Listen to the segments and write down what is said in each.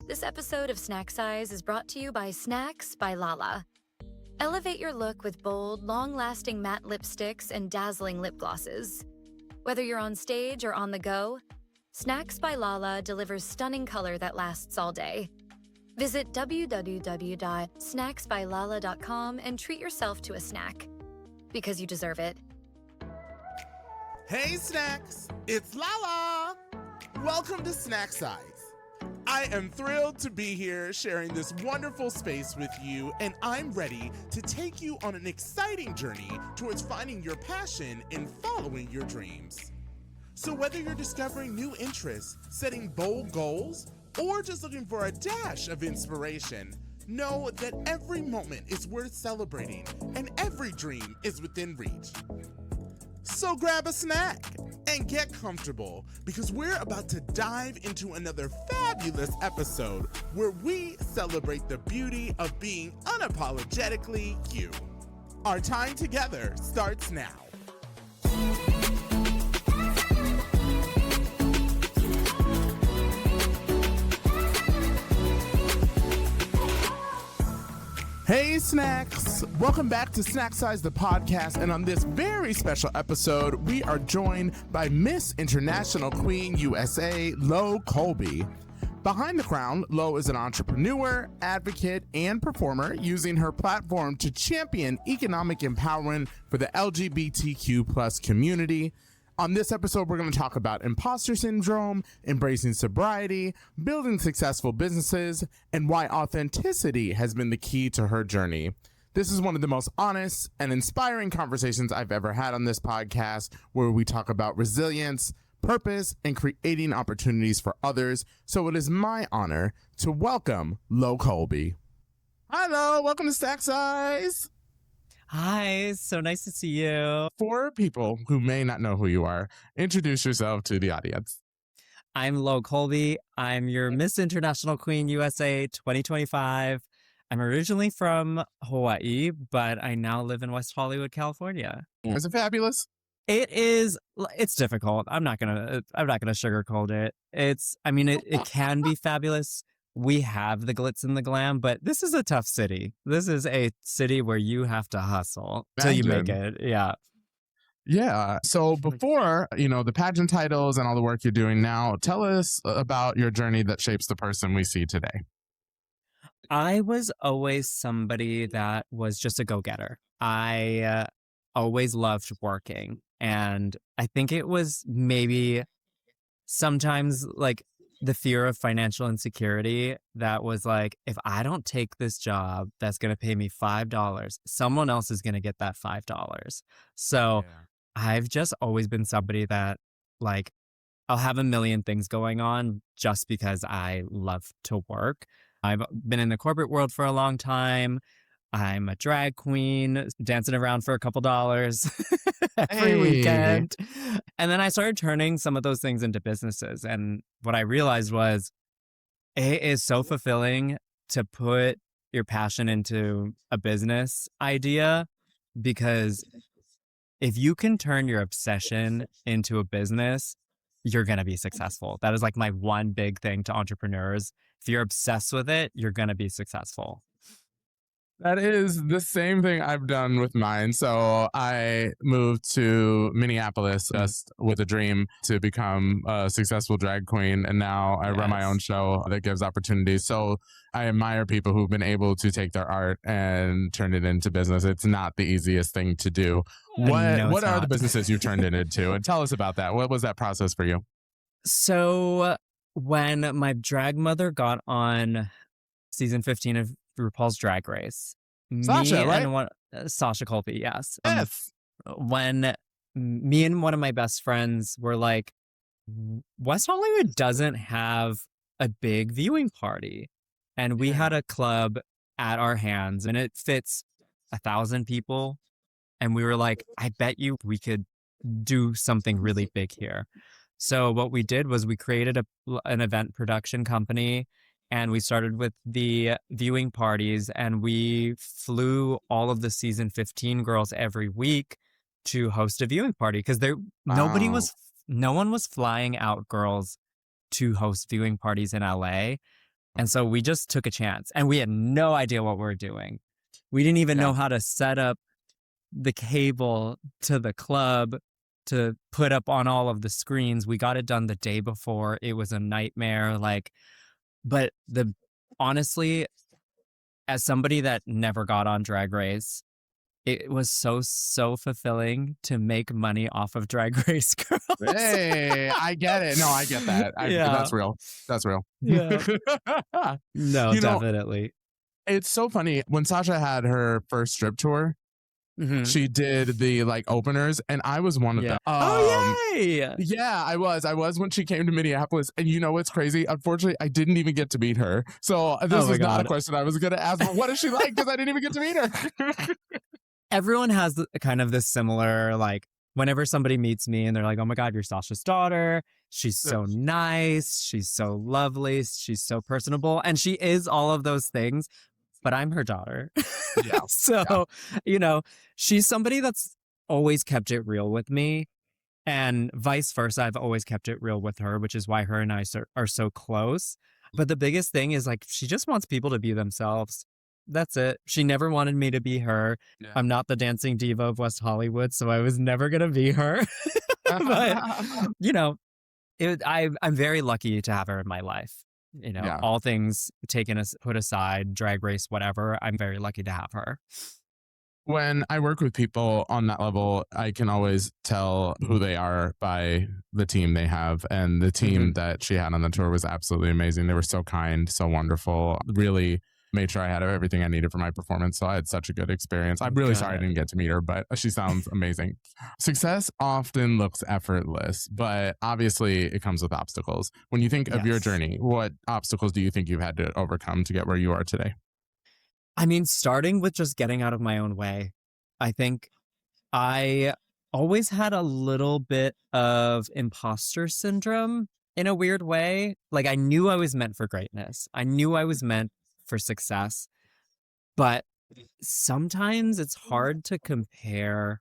This episode of Snack Size is brought to you by Snacks by Lala. Elevate your look with bold, long-lasting matte lipsticks and dazzling lip glosses. Whether you're on stage or on the go, Snacks by Lala delivers stunning color that lasts all day. Visit www.snacksbylala.com and treat yourself to a snack. Because you deserve it. Hey Snacks, it's Lala! Welcome to Snack Size. I am thrilled to be here sharing this wonderful space with you, and I'm ready to take you on an exciting journey towards finding your passion and following your dreams. So whether you're discovering new interests, setting bold goals, or just looking for a dash of inspiration, know that every moment is worth celebrating and every dream is within reach. So grab a snack and get comfortable because we're about to dive into another fabulous episode where we celebrate the beauty of being unapologetically you. Our time together starts now. Hey Snacks! Welcome back to Snack Size the podcast, and on this very special episode, we are joined by Miss International Queen USA, Lo Colby. Behind the crown, Lo is an entrepreneur, advocate, and performer using her platform to champion economic empowerment for the LGBTQ plus community. On this episode, we're going to talk about imposter syndrome, embracing sobriety, building successful businesses, and why authenticity has been the key to her journey. This is one of the most honest and inspiring conversations I've ever had on this podcast, where we talk about resilience, purpose, and creating opportunities for others. So it is my honor to welcome Lo Colby. Hi, Lo. Welcome to Stack Size. Hi, so nice to see you. For people who may not know who you are, introduce yourself to the audience. I'm Lo Colby. I'm your Miss International Queen USA 2025. I'm originally from Hawaii, but I now live in West Hollywood, California. Is it fabulous? It's difficult. I'm not gonna sugarcoat it. It can be fabulous. We have the glitz and the glam, but this is a tough city. This is a city where you have to hustle till you make it. Yeah. Yeah. So before, the pageant titles and all the work you're doing now, tell us about your journey that shapes the person we see today. I was always somebody that was just a go-getter. I always loved working. And I think it was maybe sometimes like the fear of financial insecurity that was like, if I don't take this job that's going to pay me $5, someone else is going to get that $5. So I've just always been somebody that like, I'll have a million things going on just because I love to work. I've been in the corporate world for a long time. I'm a drag queen, dancing around for a couple dollars every weekend. And then I started turning some of those things into businesses. And what I realized was it is so fulfilling to put your passion into a business idea, because if you can turn your obsession into a business, you're going to be successful. That is like my one big thing to entrepreneurs. If you're obsessed with it, you're going to be successful. That is the same thing I've done with mine. So I moved to Minneapolis just with a dream to become a successful drag queen. And now I run my own show that gives opportunities. So I admire people who've been able to take their art and turn it into business. It's not the easiest thing to do. What are the businesses you've turned it into? And tell us about that. What was that process for you? So when my drag mother got on season 15 of RuPaul's Drag Race. Sasha, right? Sasha Colby, yes. Yes. When me and one of my best friends were like, West Hollywood doesn't have a big viewing party. And we had a club at our hands and it fits 1,000 people. And we were like, I bet you we could do something really big here. So what we did was we created an event production company. And we started with the viewing parties, and we flew all of the season 15 girls every week to host a viewing party because no one was flying out girls to host viewing parties in LA. And so we just took a chance and we had no idea what we were doing. We didn't even know how to set up the cable to the club to put up on all of the screens. We got it done the day before. It was a nightmare. But honestly, as somebody that never got on Drag Race, it was so fulfilling to make money off of Drag Race girls. Hey, I get it. No, I get that. That's real. That's real. Yeah. No, You know, definitely. it's so funny. When Sasha had her first strip tour, she did the openers, and I was one of them. Oh, yay! Yeah, I was when she came to Minneapolis. And you know what's crazy? Unfortunately, I didn't even get to meet her. So this was not a question I was going to ask. But what is she like? Because I didn't even get to meet her. Everyone has kind of this similar, whenever somebody meets me and they're like, oh my God, you're Sasha's daughter. She's so nice. She's so lovely. She's so personable. And she is all of those things. But I'm her daughter. Yeah. So, she's somebody that's always kept it real with me. And vice versa, I've always kept it real with her, which is why her and I are so close. But the biggest thing is she just wants people to be themselves. That's it. She never wanted me to be her. Yeah. I'm not the dancing diva of West Hollywood, so I was never going to be her. But, I'm very lucky to have her in my life. All things put aside, Drag Race, whatever, I'm very lucky to have her. When I work with people on that level, I can always tell who they are by the team they have. And the team that she had on the tour was absolutely amazing. They were so kind, so wonderful, really made sure I had everything I needed for my performance. So I had such a good experience. I'm really sorry I didn't get to meet her, but she sounds amazing. Success often looks effortless, but obviously it comes with obstacles. When you think of your journey, what obstacles do you think you've had to overcome to get where you are today? I mean, starting with just getting out of my own way. I think I always had a little bit of imposter syndrome in a weird way. I knew I was meant for greatness. I knew I was meant for success. But sometimes it's hard to compare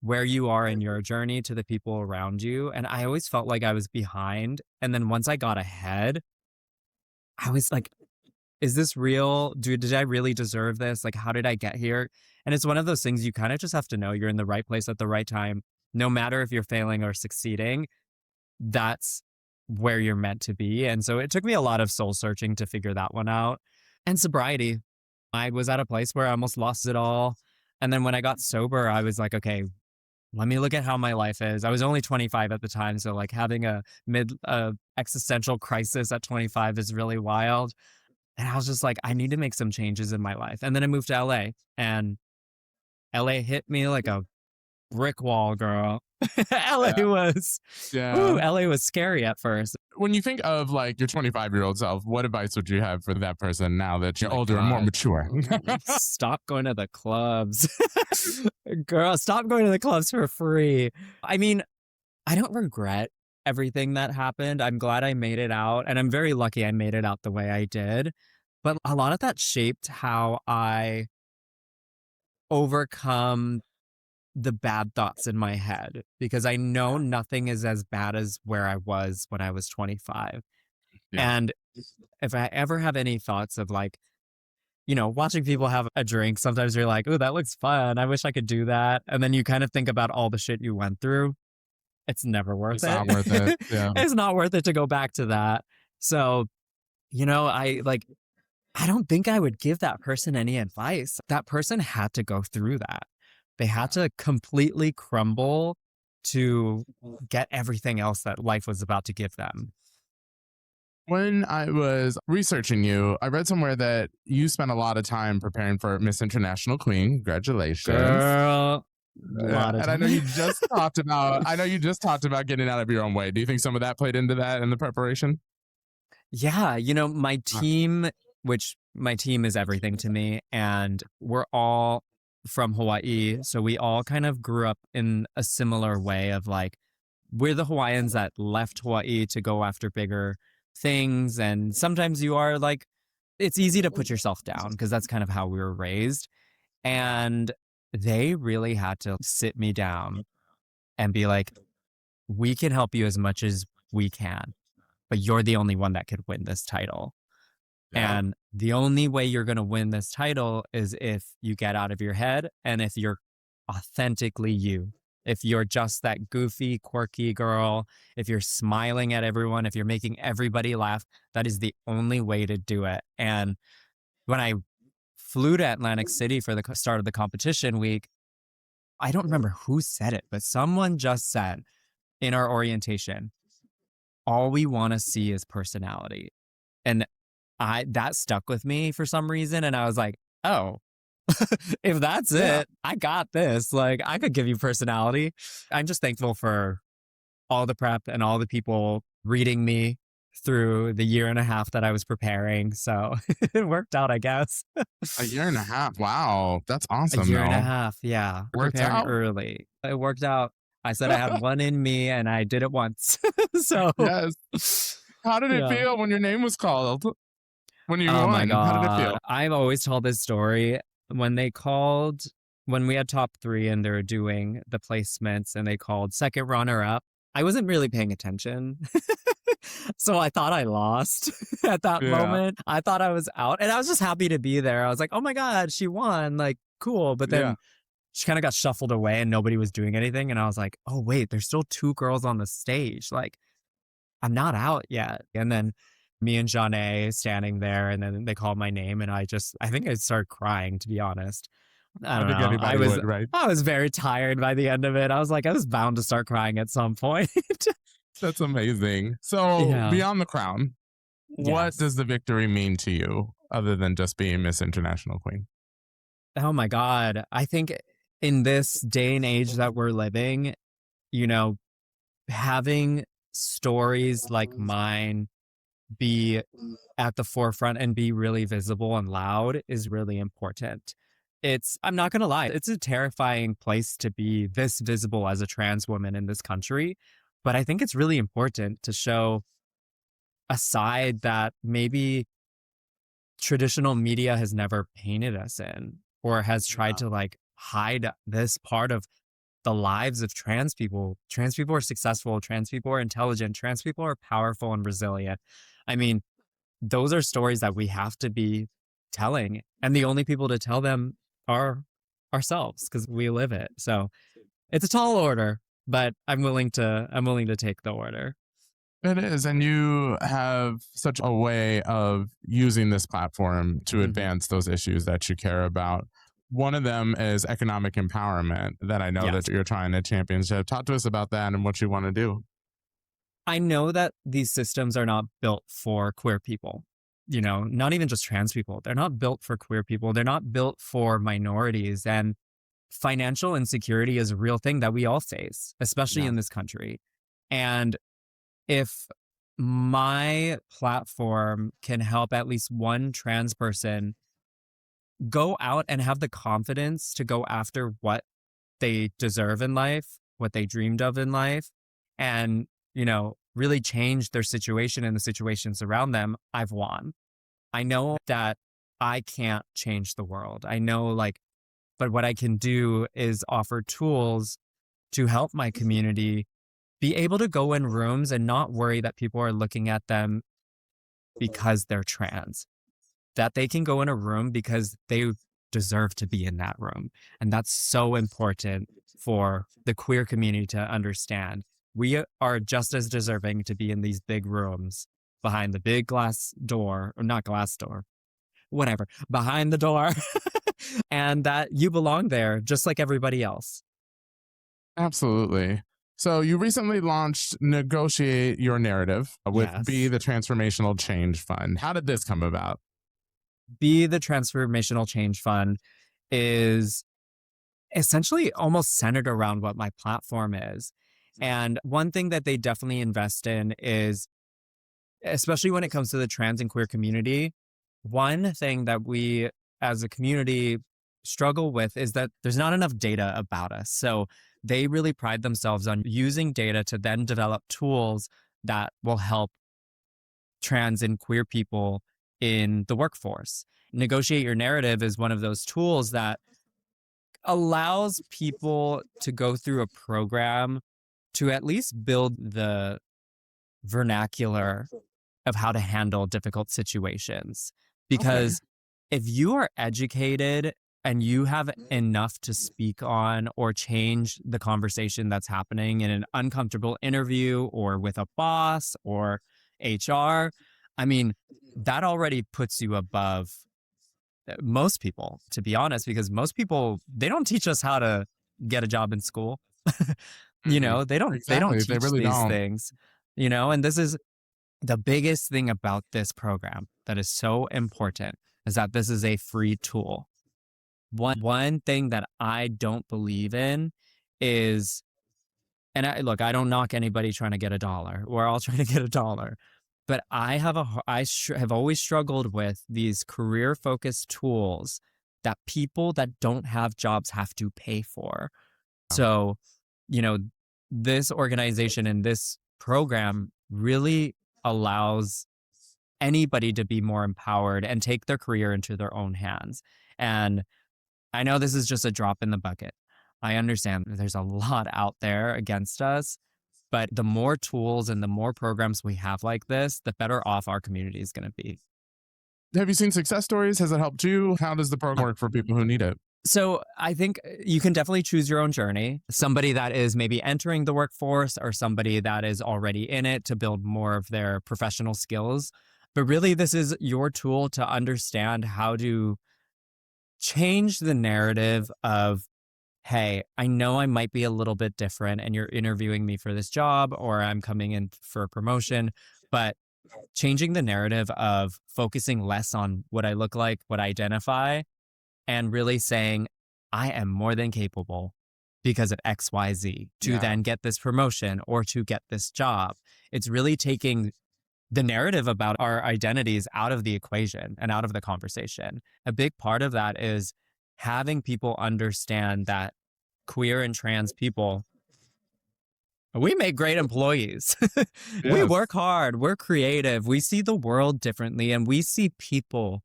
where you are in your journey to the people around you. And I always felt like I was behind. And then once I got ahead, I was like, is this real? Did I really deserve this? How did I get here? And it's one of those things you kind of just have to know you're in the right place at the right time. No matter if you're failing or succeeding, that's where you're meant to be. And so it took me a lot of soul searching to figure that one out. And sobriety. I was at a place where I almost lost it all. And then when I got sober, I was like, okay, let me look at how my life is. I was only 25 at the time. So having a existential crisis at 25 is really wild. And I was just like, I need to make some changes in my life. And then I moved to LA, and LA hit me like a brick wall, girl. LA was scary at first. When you think of your 25-year-old self, what advice would you have for that person now that you're older and more mature? Stop going to the clubs. Girl, stop going to the clubs for free. I mean, I don't regret everything that happened. I'm glad I made it out, and I'm very lucky I made it out the way I did. But a lot of that shaped how I overcome the bad thoughts in my head, because I know nothing is as bad as where I was when I was 25. Yeah. And if I ever have any thoughts of watching people have a drink, sometimes you're like, oh, that looks fun. I wish I could do that. And then you kind of think about all the shit you went through. It's never worth it. It's not worth it. Yeah. It's not worth it to go back to that. So, I don't think I would give that person any advice. That person had to go through that. They had to completely crumble to get everything else that life was about to give them. When I was researching you, I read somewhere that you spent a lot of time preparing for Miss International Queen. Congratulations. Girl. And I know you just talked about getting out of your own way. Do you think some of that played into that in the preparation? Yeah, my team, which my team is everything to me, and we're all from Hawaii. So we all kind of grew up in a similar way of we're the Hawaiians that left Hawaii to go after bigger things. And sometimes you are it's easy to put yourself down because that's kind of how we were raised. And they really had to sit me down and be like, we can help you as much as we can, but you're the only one that could win this title. Yeah. And the only way you're going to win this title is if you get out of your head and if you're authentically you. If you're just that goofy, quirky girl, if you're smiling at everyone, if you're making everybody laugh, that is the only way to do it. And when I flew to Atlantic City for the start of the competition week, I don't remember who said it, but someone just said in our orientation, all we want to see is personality. And that stuck with me for some reason. And I was like, oh, if that's it, I got this. Like, I could give you personality. I'm just thankful for all the prep and all the people reading me through the year and a half that I was preparing. So it worked out, I guess. A year and a half. Wow. That's awesome. A year and a half. Yeah. Worked Preparing out. Early. It worked out. I said I had one in me and I did it once. So yes. How did it feel when your name was called? When you won? Oh my God. How did it feel? I've always told this story. When we had top 3 and they were doing the placements and they called second runner up, I wasn't really paying attention. So I thought I lost at that moment. I thought I was out and I was just happy to be there. I was like, oh my God, she won. Like, cool. But then she kind of got shuffled away and nobody was doing anything. And I was like, oh, wait, there's still 2 girls on the stage. Like, I'm not out yet. And then me and Janae standing there, and then they called my name, and I think I started crying, to be honest. I don't know. I was very tired by the end of it. I was like, I was bound to start crying at some point. That's amazing. So beyond the crown, what does the victory mean to you other than just being Miss International Queen? Oh my God. I think in this day and age that we're living, having stories like mine be at the forefront and be really visible and loud is really important. I'm not going to lie, it's a terrifying place to be this visible as a trans woman in this country. But I think it's really important to show a side that maybe traditional media has never painted us in, or has tried to like hide this part of the lives of trans people. Trans people are successful. Trans people are intelligent. Trans people are powerful and resilient. I mean, those are stories that we have to be telling. And the only people to tell them are ourselves, because we live it. So it's a tall order, but I'm willing to take the order. It is. And you have such a way of using this platform to advance those issues that you care about. One of them is economic empowerment that I know that you're trying to champion. So talk to us about that and what you want to do. I know that these systems are not built for queer people, not even just trans people. They're not built for queer people. They're not built for minorities. And financial insecurity is a real thing that we all face, especially in this country. And if my platform can help at least one trans person go out and have the confidence to go after what they deserve in life, what they dreamed of in life, and, really change their situation and the situations around them, I've won. I know that I can't change the world. I know, but what I can do is offer tools to help my community be able to go in rooms and not worry that people are looking at them because they're trans. That they can go in a room because they deserve to be in that room. And that's so important for the queer community to understand. We are just as deserving to be in these big rooms behind the big glass door, or not glass door, whatever, behind the door, and that you belong there just like everybody else. Absolutely. So you recently launched Negotiate Your Narrative with Be the Transformational Change Fund. How did this come about? Be the Transformational Change Fund is essentially almost centered around what my platform is. And one thing that they definitely invest in is, especially when it comes to the trans and queer community, one thing that we as a community struggle with is that there's not enough data about us. So they really pride themselves on using data to then develop tools that will help trans and queer people in the workforce. Negotiate Your Narrative is one of those tools that allows people to go through a program to at least build the vernacular of how to handle difficult situations. Okay. Because if you are educated and you have enough to speak on or change the conversation that's happening in an uncomfortable interview or with a boss or HR, I mean, that already puts you above most people, to be honest, because most people, they don't teach us how to get a job in school. Mhm. They don't Exactly. They teach really these don't. things, and this is the biggest thing about this program that is so important, is that this is a free tool. One thing that I don't believe in is, and look, I don't knock anybody trying to get a dollar. We're all trying to get a dollar. But have always struggled with these career focused tools that people that don't have jobs have to pay for. So, you know, this organization and this program really allows anybody to be more empowered and take their career into their own hands. And I know this is just a drop in the bucket. I understand that there's a lot out there against us, but the more tools and the more programs we have like this, the better off our community is going to be. Have you seen success stories? Has it helped you? How does the program work for people who need it? So I think you can definitely choose your own journey. Somebody that is maybe entering the workforce or somebody that is already in it to build more of their professional skills. But really, this is your tool to understand how to change the narrative of, hey, I know I might be a little bit different and you're interviewing me for this job or I'm coming in for a promotion, but changing the narrative of focusing less on what I look like, what I identify, and really saying, I am more than capable because of XYZ to then get this promotion or to get this job. It's really taking the narrative about our identities out of the equation and out of the conversation. A big part of that is having people understand that queer and trans people, we make great employees. We Yes. work hard, we're creative, we see the world differently, and we see people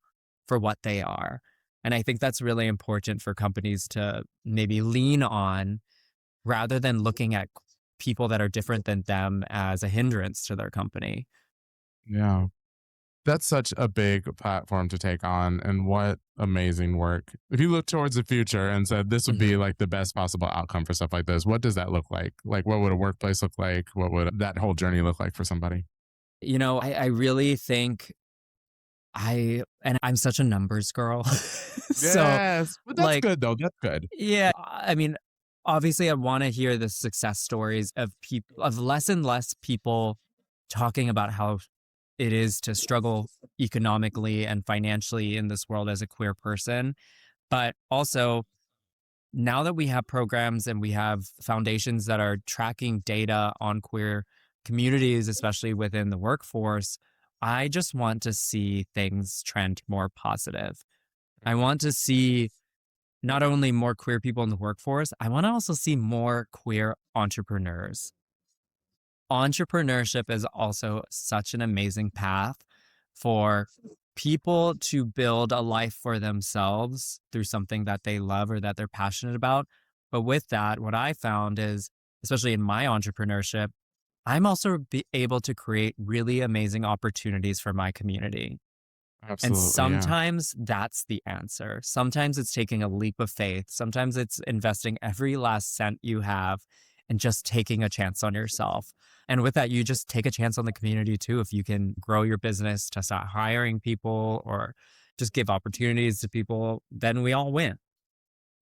for what they are. And I think that's really important for companies to maybe lean on rather than looking at people that are different than them as a hindrance to their company. Yeah. That's such a big platform to take on, and what amazing work. If you look towards the future and said this would be like the best possible outcome for stuff like this, what does that look like? Like, what would a workplace look like? What would that whole journey look like for somebody? I really think and I'm such a numbers girl. So, Yes. But that's like, good though. That's good. yeah, I mean, obviously I want to hear the success stories of people, of less and less people talking about how it is to struggle economically and financially in this world as a queer person. But also, now that we have programs and we have foundations that are tracking data on queer communities, especially within the workforce, I just want to see things trend more positive. I want to see not only more queer people in the workforce, I want to also see more queer entrepreneurs. Entrepreneurship is also such an amazing path for people to build a life for themselves through something that they love or that they're passionate about. But with that, what I found is, especially in my entrepreneurship, I'm also able to create really amazing opportunities for my community. And Absolutely. Yeah. sometimes that's the answer. Sometimes it's taking a leap of faith. Sometimes it's investing every last cent you have and just taking a chance on yourself. And with that, you just take a chance on the community too. If you can grow your business to start hiring people or just give opportunities to people, then we all win.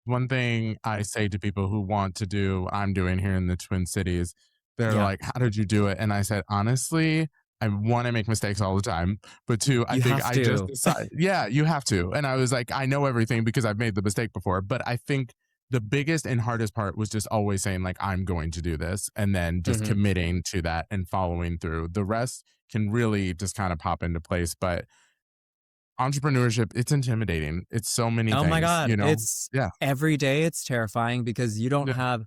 One thing I say to people who want to do, I'm doing here in the Twin Cities, they're Yeah, like, how did you do it? And I said, honestly, I want to make mistakes all the time. But two, I you think have I just to. decided, yeah, you have to. And I was like, I know everything because I've made the mistake before. But I think the biggest and hardest part was just always saying, like, I'm going to do this. And then just Mhm. committing to that and following through. The rest can really just kind of pop into place. But entrepreneurship, it's intimidating. It's so many Oh my things, God. you know? It's Yeah. every day it's terrifying because you don't Yeah. have,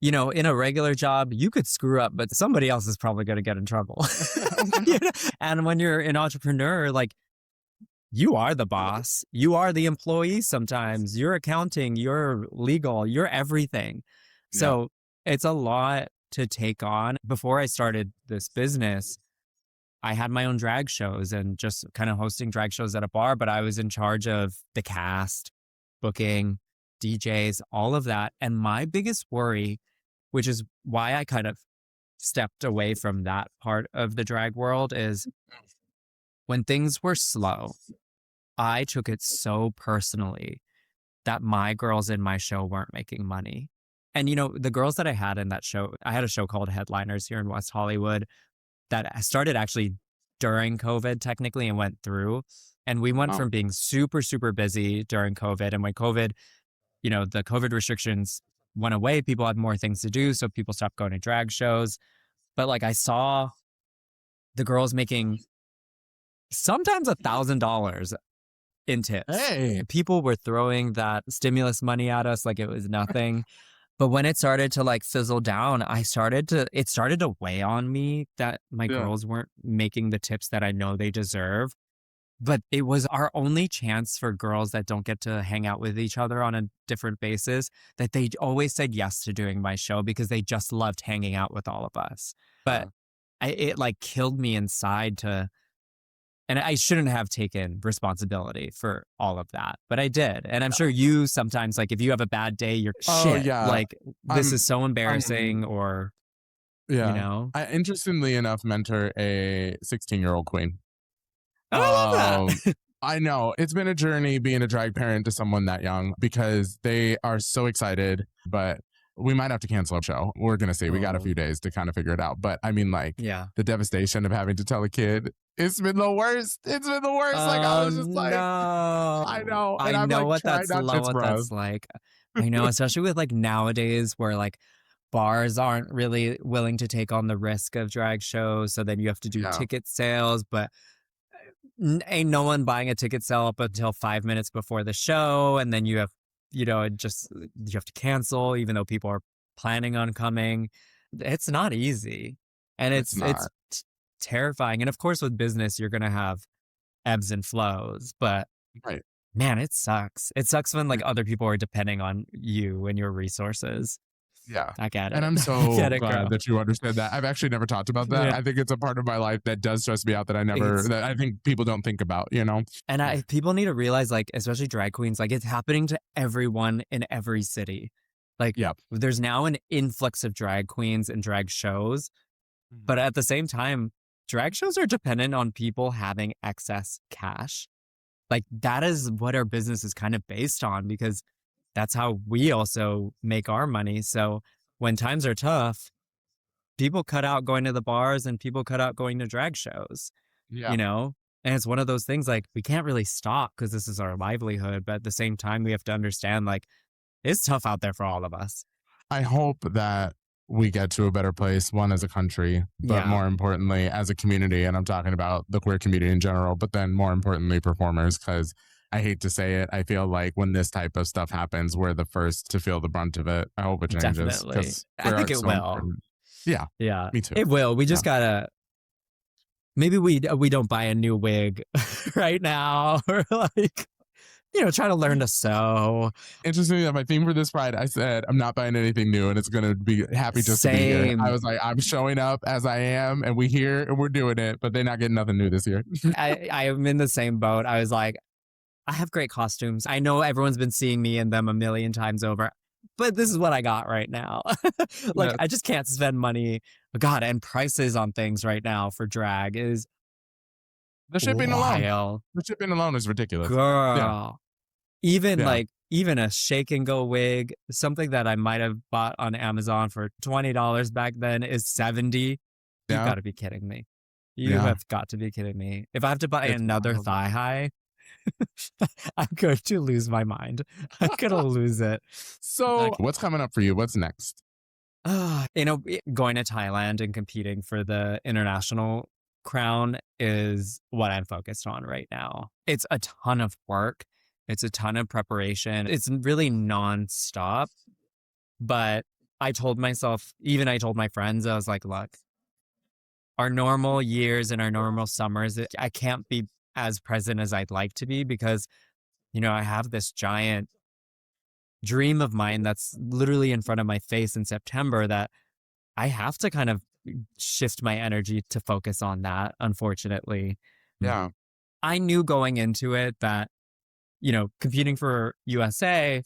in a regular job, you could screw up, but somebody else is probably going to get in trouble. You know? And when you're an entrepreneur, like, you are the boss, you are the employee sometimes, you're accounting, you're legal, you're everything. Yeah. So it's a lot to take on. Before I started this business, I had my own drag shows and just kind of hosting drag shows at a bar, but I was in charge of the cast, booking, DJs, all of that. And my biggest worry, which is why I kind of stepped away from that part of the drag world, is when things were slow, I took it so personally that my girls in my show weren't making money. And, the girls that I had in that show, I had a show called Headliners here in West Hollywood that started actually during COVID technically and went through. And we went from being super, super busy during COVID. And when COVID, the COVID restrictions went away, people had more things to do. So people stopped going to drag shows. But like I saw the girls making sometimes $1,000 in tips. Hey. People were throwing that stimulus money at us like it was nothing. But when it started to like fizzle down, it started to weigh on me that my girls weren't making the tips that I know they deserve. But it was our only chance for girls that don't get to hang out with each other on a different basis, that they always said yes to doing my show because they just loved hanging out with all of us. But it like killed me inside and I shouldn't have taken responsibility for all of that, but I did. And I'm sure you sometimes, like if you have a bad day, you're shit. Yeah. Like this is so embarrassing I interestingly enough mentor a 16-year-old queen. Oh, I love that. I know. It's been a journey being a drag parent to someone that young because they are so excited, but we might have to cancel our show. We're going to see. We got a few days to kind of figure it out. But I mean, like, the devastation of having to tell a kid, it's been the worst. It's been the worst. Like, I was just like, I know. And I know like, what that's like. I know, especially with like nowadays where like bars aren't really willing to take on the risk of drag shows. So then you have to do ticket sales, but ain't no one buying a ticket sale up until 5 minutes before the show. And then you have, you have to cancel even though people are planning on coming. It's not easy. And it's terrifying. And of course with business, you're going to have ebbs and flows, but man, it sucks. It sucks when like other people are depending on you and your resources. Yeah. I get it. And I'm so glad that you understand that. I've actually never talked about that. I think it's a part of my life that does stress me out that I think people don't think about, And people need to realize, like, especially drag queens, like it's happening to everyone in every city. Like there's now an influx of drag queens and drag shows. But at the same time, drag shows are dependent on people having excess cash. Like that is what our business is kind of based on because that's how we also make our money. So when times are tough, people cut out going to the bars and people cut out going to drag shows, And it's one of those things like we can't really stop because this is our livelihood. But at the same time, we have to understand like it's tough out there for all of us. I hope that we get to a better place, one as a country, but more importantly as a community. And I'm talking about the queer community in general, but then more importantly, performers, because I hate to say it, I feel like when this type of stuff happens, we're the first to feel the brunt of it. I hope it changes. Definitely. I think it will. Important. Yeah. Yeah. Me too. It will. We just gotta, maybe we don't buy a new wig right now or like, try to learn to sew. Interestingly, my theme for this Pride, I said, I'm not buying anything new and it's going to be happy just to be here. I was like, I'm showing up as I am and we here and we're doing it, but they're not getting nothing new this year. I am in the same boat. I was like, I have great costumes. I know everyone's been seeing me in them a million times over, but this is what I got right now. I just can't spend money. God, and prices on things right now for drag is the shipping wild. Alone. The shipping alone is ridiculous. Girl. Even a shake and go wig, something that I might have bought on Amazon for $20 back then is $70. You've got to be kidding me. You have got to be kidding me. If I have to buy another thigh high, I'm going to lose my mind. I'm going to lose it. So what's coming up for you? What's next? Going to Thailand and competing for the international crown is what I'm focused on right now. It's a ton of work. It's a ton of preparation. It's really nonstop. But I told myself, I told my friends, I was like, look, our normal years and our normal summers, I can't be as present as I'd like to be because, I have this giant dream of mine that's literally in front of my face in September that I have to kind of shift my energy to focus on that, unfortunately. Yeah. I knew going into it that, competing for USA,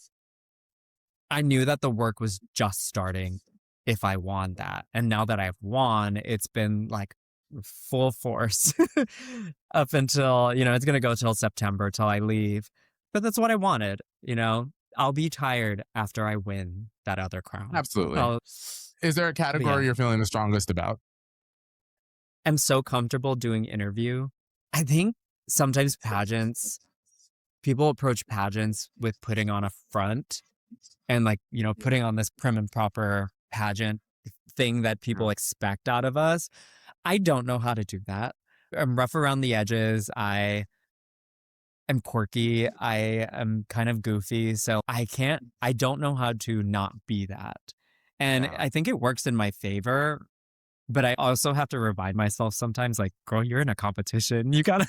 I knew that the work was just starting if I won that. And now that I've won, it's been like full force up until, it's going to go till September, till I leave. But that's what I wanted, I'll be tired after I win that other crown. Absolutely. Is there a category you're feeling the strongest about? I'm so comfortable doing interview. I think sometimes people approach pageants with putting on a front and putting on this prim and proper pageant thing that people expect out of us. I don't know how to do that. I'm rough around the edges. I am quirky. I am kind of goofy. So I don't know how to not be that. And I think it works in my favor, but I also have to remind myself sometimes, like, girl, you're in a competition. You gotta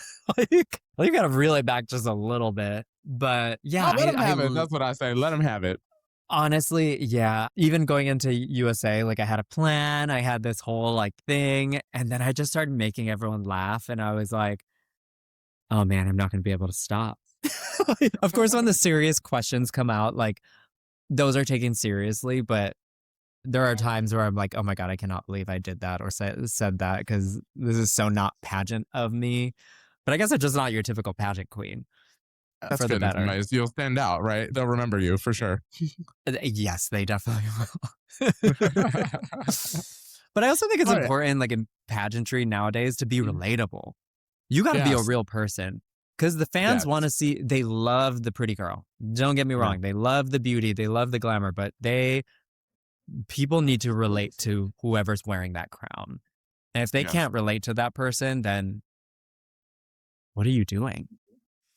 you gotta reel it back just a little bit. But yeah, let them have it. That's what I say. Let them have it. Honestly, yeah. Even going into USA, I had a plan. I had this whole thing, and then I just started making everyone laugh, and I was like, oh man, I'm not going to be able to stop. Of course, when the serious questions come out, those are taken seriously, but there are times where I'm like, oh my God, I cannot believe I did that or said that because this is so not pageant of me. But I guess I'm just not your typical pageant queen. That's for the better. Nice. You'll stand out, right? They'll remember you for sure. Yes, they definitely will. But I also think it's important, in pageantry nowadays, to be relatable. You got to be a real person because the fans want to see, they love the pretty girl. Don't get me wrong. They love the beauty. They love the glamour, but people need to relate to whoever's wearing that crown. And if they can't relate to that person, then what are you doing?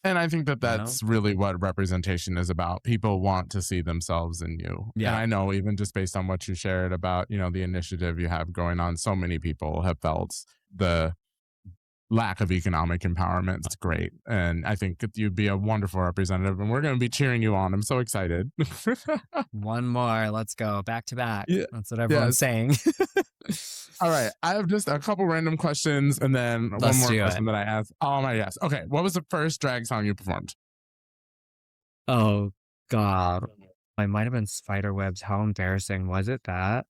And I think that's really what representation is about. People want to see themselves in you. Yeah. And I know even just based on what you shared about, the initiative you have going on, so many people have felt the lack of economic empowerment. It's great. And I think you'd be a wonderful representative, and we're going to be cheering you on. I'm so excited. One more. Let's go. Back to back. Yeah. That's what everyone's saying. All right. I have just a couple random questions and then one more question that I asked. Oh my gosh. Okay. What was the first drag song you performed? Oh God. I might have been Spiderwebs. How embarrassing. Was it that?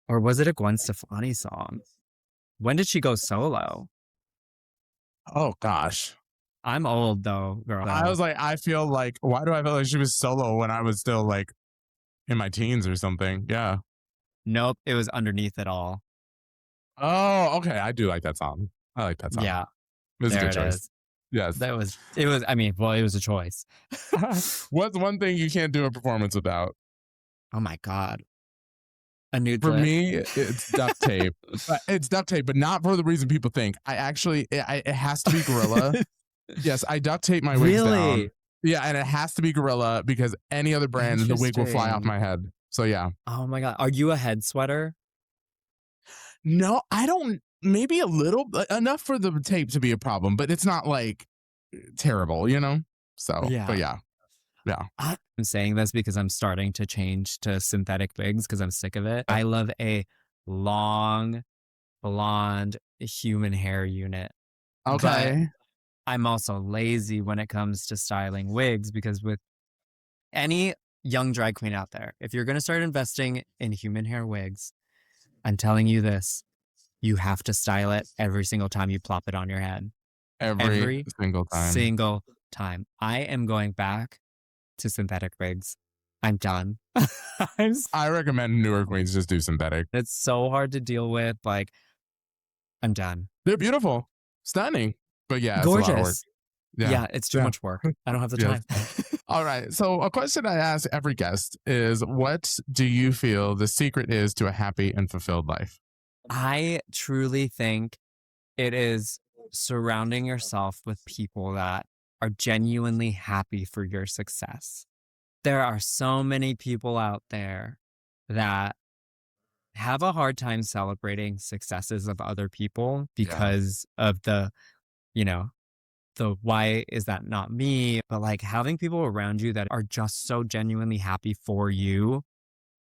Or was it a Gwen Stefani song? When did she go solo? Oh gosh. I'm old though, girl. I was like, why do I feel like she was solo when I was still in my teens or something? Yeah. Nope, it was Underneath It All. Oh, okay. I do like that song. I like that song. Yeah. It was a good choice. Yes. It was a choice. What's one thing you can't do a performance without? Oh my God. A nude For lip. me, it's duct tape. It's duct tape, but not for the reason people think. It has to be Gorilla. Yes, I duct tape my wigs down. Yeah, and it has to be Gorilla because any other brand, the wig will fly off my head. So yeah. Oh my God. Are you a head sweater? No, I don't. Maybe a little, enough for the tape to be a problem, but it's not terrible, So, yeah. But yeah. Yeah. I'm saying this because I'm starting to change to synthetic wigs because I'm sick of it. I love a long, blonde human hair unit. Okay. But I'm also lazy when it comes to styling wigs because with any young drag queen out there, if you're going to start investing in human hair wigs, I'm telling you this, you have to style it every single time you plop it on your head. Every single time. I am going back to synthetic wigs. I'm done. I recommend newer queens just do synthetic. It's so hard to deal with. I'm done. They're beautiful, stunning, but yeah, gorgeous. It's a lot of work. Yeah, it's too much work. I don't have the time. All right. So a question I ask every guest is, what do you feel the secret is to a happy and fulfilled life? I truly think it is surrounding yourself with people that are genuinely happy for your success. There are so many people out there that have a hard time celebrating successes of other people because of the why is that not me? But having people around you that are just so genuinely happy for you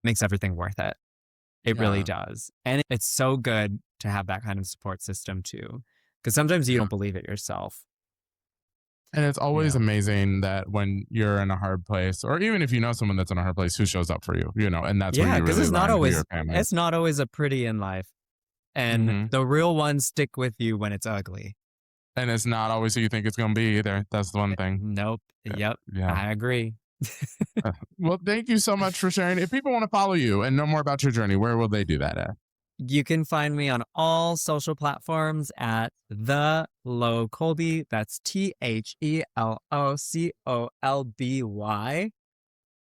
makes everything worth it. It really does. And it's so good to have that kind of support system too. Because sometimes you don't believe it yourself. And it's always amazing that when you're in a hard place, or even if you know someone that's in a hard place, who shows up for you, and that's when you really it's not learn always who your family. it's not always a pretty in life. And the real ones stick with you when it's ugly. And it's not always who you think it's going to be either. That's the one thing. Nope. Yep. Yeah. I agree. Well, thank you so much for sharing. If people want to follow you and know more about your journey, where will they do that at? You can find me on all social platforms at the Lo Colby. That's TheLoColby.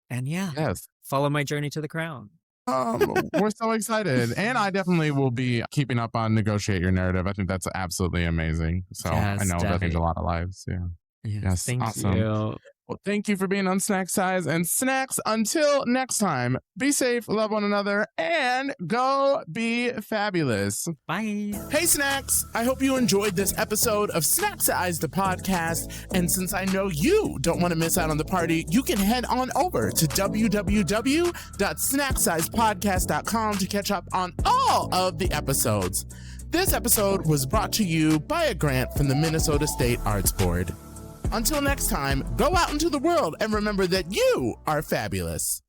And Yes. follow my journey to the crown. We're so excited. And I definitely will be keeping up on Negotiate Your Narrative. I think that's absolutely amazing. So I know that changed a lot of lives. Yeah. Yes. Thank Awesome. you. Well, thank you for being on Snack Size and Snacks. Until next time, be safe, love one another, and go be fabulous. Bye. Hey, Snacks. I hope you enjoyed this episode of Snack Size, the podcast. And since I know you don't want to miss out on the party, you can head on over to www.snacksizepodcast.com to catch up on all of the episodes. This episode was brought to you by a grant from the Minnesota State Arts Board. Until next time, go out into the world and remember that you are fabulous.